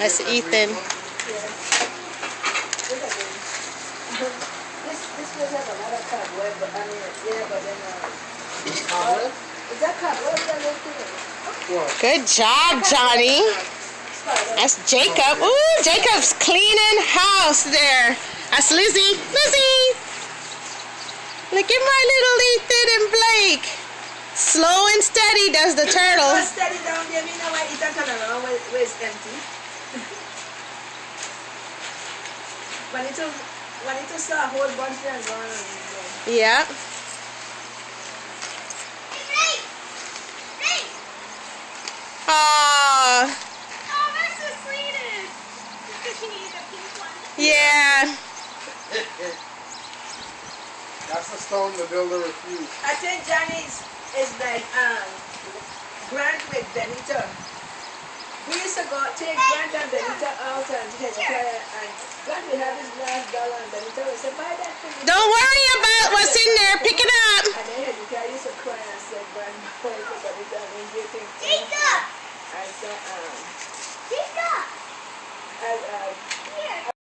That's Ethan. Yeah. This place has a lot of cobweb, but I mean, yeah, but then Cobweb? is that cobweb that little thing? What? Good job, Johnny. That's Jacob. Ooh, Jacob's cleaning house there. That's Lizzie. Lizzie! Look at my little Ethan and Blake. Slow and steady does the turtle. Steady down there, you know why it's not around where it's empty. When it saw a whole bunch there and gone on. Yep. Aww. Oh, that's the sweetest. Does she need a pink one? Yeah. That's the stone the builder refused. I think Johnny's is like Grant with Benita. We used to go take Grant and Benita out and Hezekiah, and Grant would have his last dollar and Benita would say, buy that for me. Don't worry about what's in there. Pick it up.